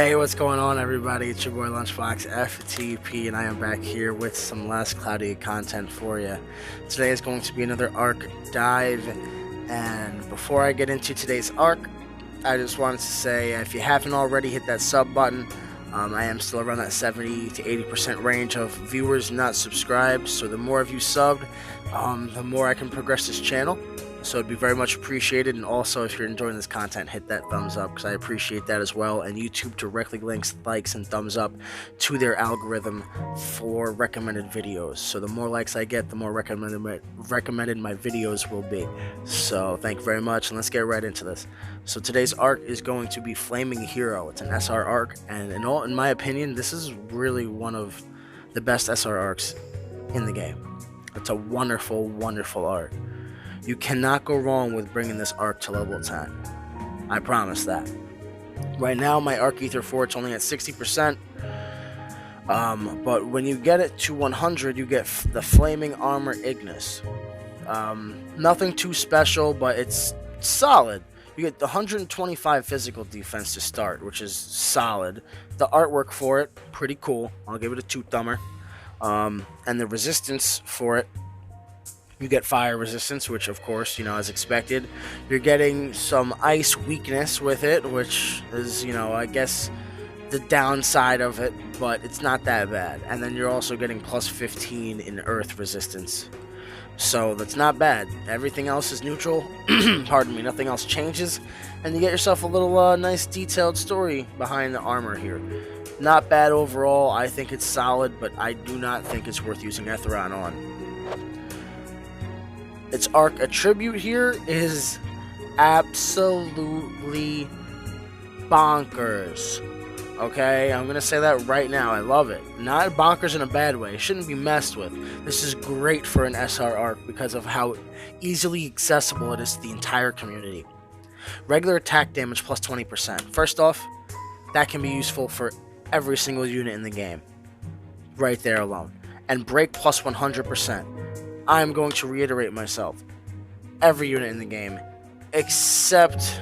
Hey, what's going on, everybody? It's your boy Lunchbox FTP, and I am back here with some less cloudy content for you. Today is going to be another ARC dive, and before I get into today's ARC, I just wanted to say, if you haven't already, hit that sub button. I am still around that 70 to 80% range of viewers not subscribed, so the more of you subbed, the more I can progress this channel. So it'd be very much appreciated, and also if you're enjoying this content, hit that thumbs up because I appreciate that as well. And YouTube directly links likes and thumbs up to their algorithm for recommended videos. So the more likes I get, the more recommended my videos will be. So thank you very much, and let's get right into this. So today's arc is going to be Flaming Hero. It's an SR arc, and in my opinion, this is really one of the best SR arcs in the game. It's a wonderful, wonderful arc. You cannot go wrong with bringing this arc to level 10. I promise that. Right now, my Arc Ether Fort's only at 60%. But when you get it to 100, you get the Flaming Armor Ignis. Nothing too special, but it's solid. You get the 125 physical defense to start, which is solid. The artwork for it, pretty cool. I'll give it a 2-thumber. And the resistance for it, you get fire resistance, which of course, as expected. You're getting some ice weakness with it, which is, I guess the downside of it, but it's not that bad. And then you're also getting plus 15 in earth resistance. So that's not bad. Everything else is neutral. Pardon me, nothing else changes. And you get yourself a little nice detailed story behind the armor here. Not bad overall. I think it's solid, but I do not think it's worth using Etheron on. Its arc attribute here is absolutely bonkers. Okay, I'm gonna say that right now. I love it. Not bonkers in a bad way. It shouldn't be messed with. This is great for an SR arc because of how easily accessible it is to the entire community. Regular attack damage plus 20%. First off, that can be useful for every single unit in the game. Right there alone. And break plus 100%. I'm going to reiterate myself. Every unit in the game, except...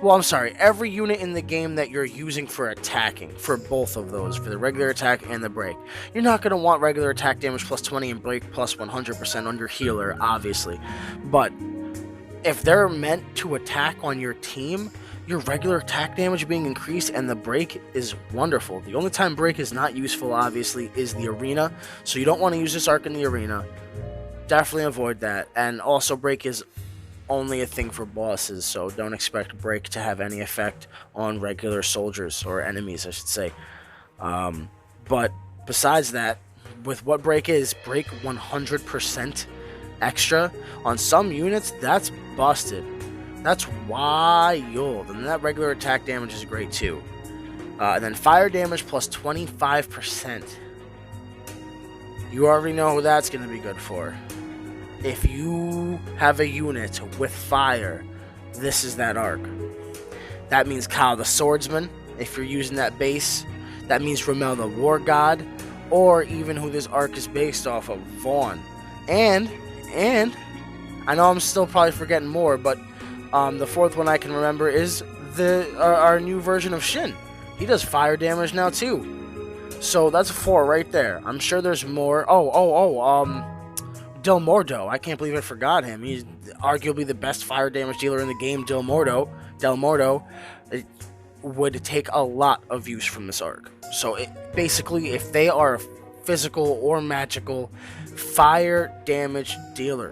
Well, I'm sorry. Every unit in the game that you're using for attacking, for both of those, for the regular attack and the break. You're not going to want regular attack damage plus 20 and break plus 100% on your healer, obviously. But if they're meant to attack on your team, your regular attack damage being increased and the break is wonderful. The only time break is not useful, obviously, is the arena. So you don't want to use this arc in the arena. Definitely avoid that. And also, break is only a thing for bosses, so don't expect break to have any effect on regular soldiers, or enemies, I should say. But besides that, with what break is, break 100% extra on some units, that's busted. That's wild. And that regular attack damage is great too. And then fire damage plus 25%. You already know who that's going to be good for. If you have a unit with fire, this is that arc. That means Kyle the Swordsman, if you're using that base. That means Rommel the War God, or even who this arc is based off of, Vaughn. And I know I'm still probably forgetting more, but the fourth one I can remember is our new version of Shin. He does fire damage now too. So that's 4 right there. I'm sure there's more. Del Mordo. I can't believe I forgot him. He's arguably the best fire damage dealer in the game. Del Mordo. It would take a lot of use from this arc. So basically, if they are a physical or magical fire damage dealer,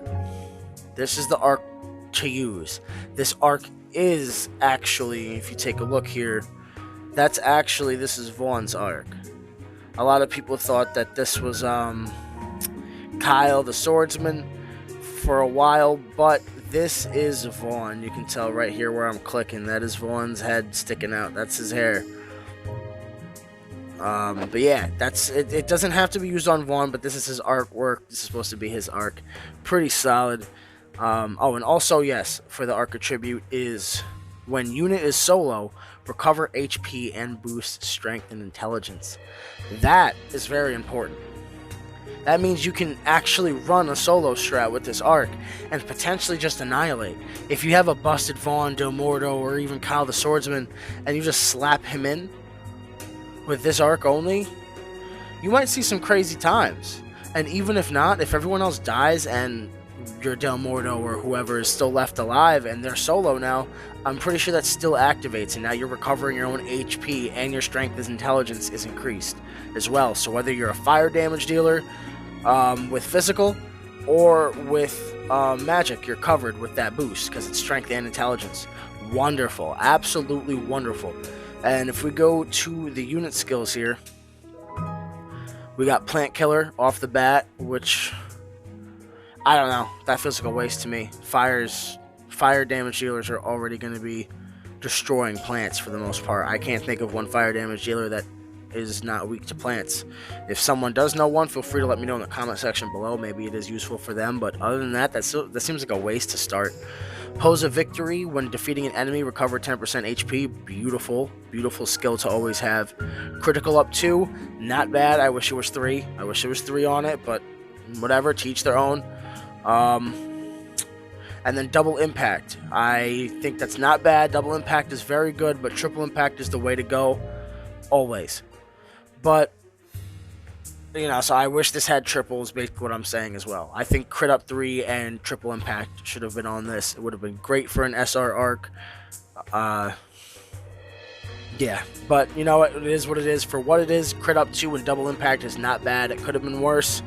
this is the arc to use. This arc is actually, if you take a look here, this is Vaughn's arc. A lot of people thought that this was Kyle the Swordsman for a while, but this is Vaughn. You can tell right here where I'm clicking. That is Vaughn's head sticking out. That's his hair. But yeah, it doesn't have to be used on Vaughn, but this is his artwork. This is supposed to be his arc. Pretty solid. And also, yes, for the arc attribute is when unit is solo, recover HP and boost strength and intelligence. That is very important. That means you can actually run a solo strat with this arc and potentially just annihilate. If you have a busted Vaughn, Del Morto, or even Kyle the Swordsman, and you just slap him in with this arc only, you might see some crazy times. And even if not, if everyone else dies and your Del Morto or whoever is still left alive and they're solo now, I'm pretty sure that still activates, and now you're recovering your own HP and your strength as intelligence is increased as well. So whether you're a fire damage dealer with physical or with magic, you're covered with that boost because it's strength and intelligence. Wonderful, absolutely wonderful. And if we go to the unit skills here, we got Plant Killer off the bat, which, I don't know, that feels like a waste to me. Fire damage dealers are already going to be destroying plants for the most part. I can't think of one fire damage dealer that is not weak to plants. If someone does know one, feel free to let me know in the comment section below. Maybe it is useful for them, but other than that, that seems like a waste to start. Pose a victory when defeating an enemy, recover 10% HP. Beautiful, beautiful skill to always have. Critical up 2, not bad. I wish it was 3. I wish it was 3 on it, but whatever, to each their own. And then double impact. I think that's not bad. Double impact is very good, but triple impact is the way to go, always. But, you know, so I wish this had triples, basically what I'm saying as well. I think crit up 3 and triple impact should have been on this. It would have been great for an SR arc. Yeah, but you know what, it is what it is. For what it is, crit up 2 and double impact is not bad. It could have been worse.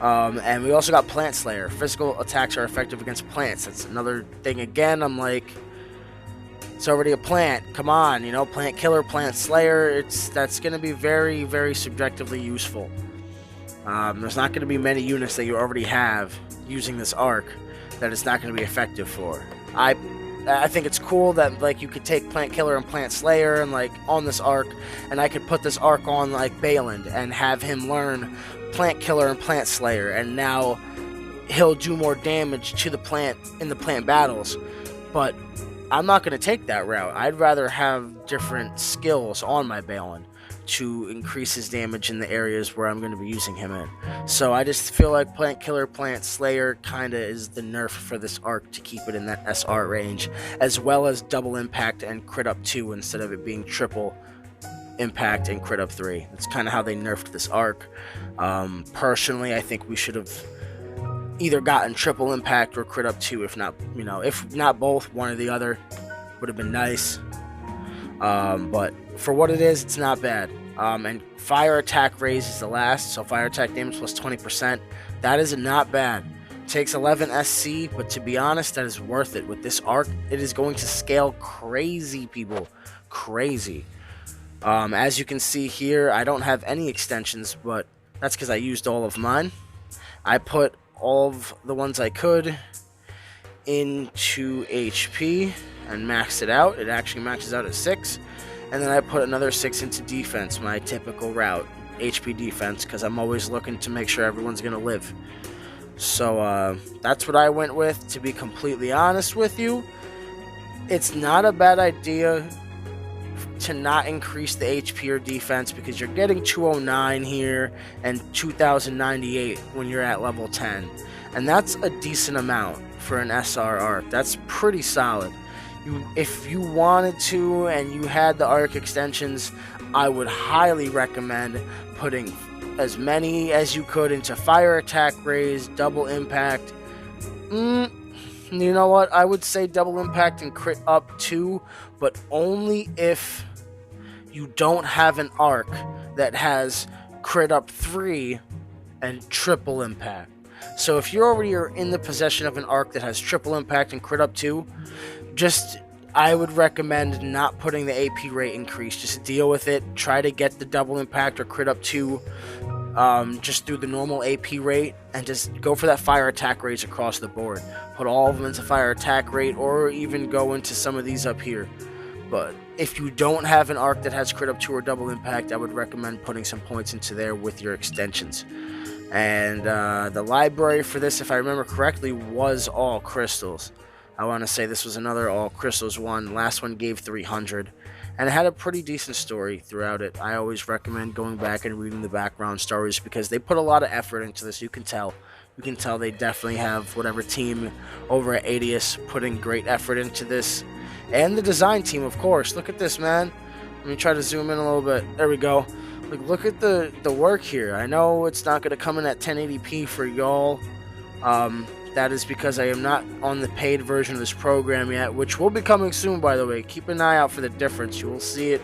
And we also got Plant Slayer. Physical attacks are effective against plants. That's another thing again. I'm like, it's already a plant. Come on, you know, Plant Killer, Plant Slayer. That's going to be very, very subjectively useful. There's not going to be many units that you already have using this arc that it's not going to be effective for. I think it's cool that, like, you could take Plant Killer and Plant Slayer and, like, on this arc, and I could put this arc on, like, Bayland and have him learn Plant Killer and Plant Slayer, and now he'll do more damage to the plant in the plant battles. But I'm not going to take that route. I'd rather have different skills on my Bayland to increase his damage in the areas where I'm going to be using him in. So I just feel like Plant Killer, Plant Slayer kind of is the nerf for this arc to keep it in that SR range, as well as double impact and crit up 2 instead of it being triple impact and crit up 3. That's kind of how they nerfed this arc. Personally, I think we should have either gotten triple impact or crit up 2, if not both, one or the other would have been nice. But for what it is, it's not bad. And fire attack raise is the last, so fire attack damage plus 20%. That is not bad. Takes 11 SC, but to be honest, that is worth it. With this arc, it is going to scale crazy, people. Crazy. As you can see here, I don't have any extensions, but that's because I used all of mine. I put all of the ones I could into HP and maxed it out. It actually maxes out at 6. And then I put another 6 into defense, my typical route, HP defense, because I'm always looking to make sure everyone's going to live. So that's what I went with, to be completely honest with you. It's not a bad idea to not increase the HP or defense, because you're getting 209 here and 2098 when you're at level 10, and that's a decent amount for an SR arc. That's pretty solid. If you wanted to and you had the arc extensions, I would highly recommend putting as many as you could into fire attack raise, double impact. You know what, I would say double impact and crit up 2, but only if you don't have an arc that has crit up 3 and triple impact. So if you already are in the possession of an arc that has triple impact and crit up 2, I would recommend not putting the AP rate increase. Just deal with it. Try to get the double impact or crit up 2 just through the normal AP rate, and just go for that fire attack raise across the board. Put all of them into fire attack rate, or even go into some of these up here. But if you don't have an arc that has crit up 2 or double impact, I would recommend putting some points into there with your extensions. And the library for this, if I remember correctly, was all crystals. I want to say this was another all crystals one. Last one gave 300, and it had a pretty decent story throughout it. I always recommend going back and reading the background stories because they put a lot of effort into this. You can tell they definitely have whatever team over at Adius putting great effort into this, and the design team, of course. Look at this, man. Let me try to zoom in a little bit. There we go. Look at the work here. I know it's not going to come in at 1080p for y'all. That is because I am not on the paid version of this program yet, which will be coming soon, by the way. Keep an eye out for the difference. You will see it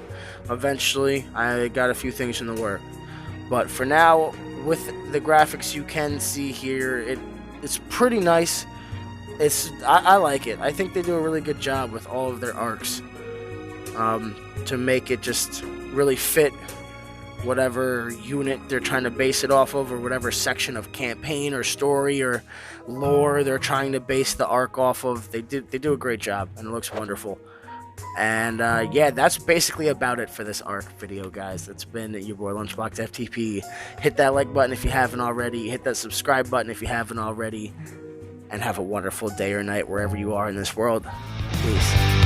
eventually. I got a few things in the work. But for now, with the graphics you can see here, it's pretty nice. I like it. I think they do a really good job with all of their arcs to make it just really fit whatever unit they're trying to base it off of, or whatever section of campaign or story or lore they're trying to base the arc off of. They do a great job, and it looks wonderful. And yeah, that's basically about it for this arc video, guys. That's been your boy Lunchbox FTP. Hit that like button if you haven't already. Hit that subscribe button if you haven't already. And have a wonderful day or night wherever you are in this world. Peace.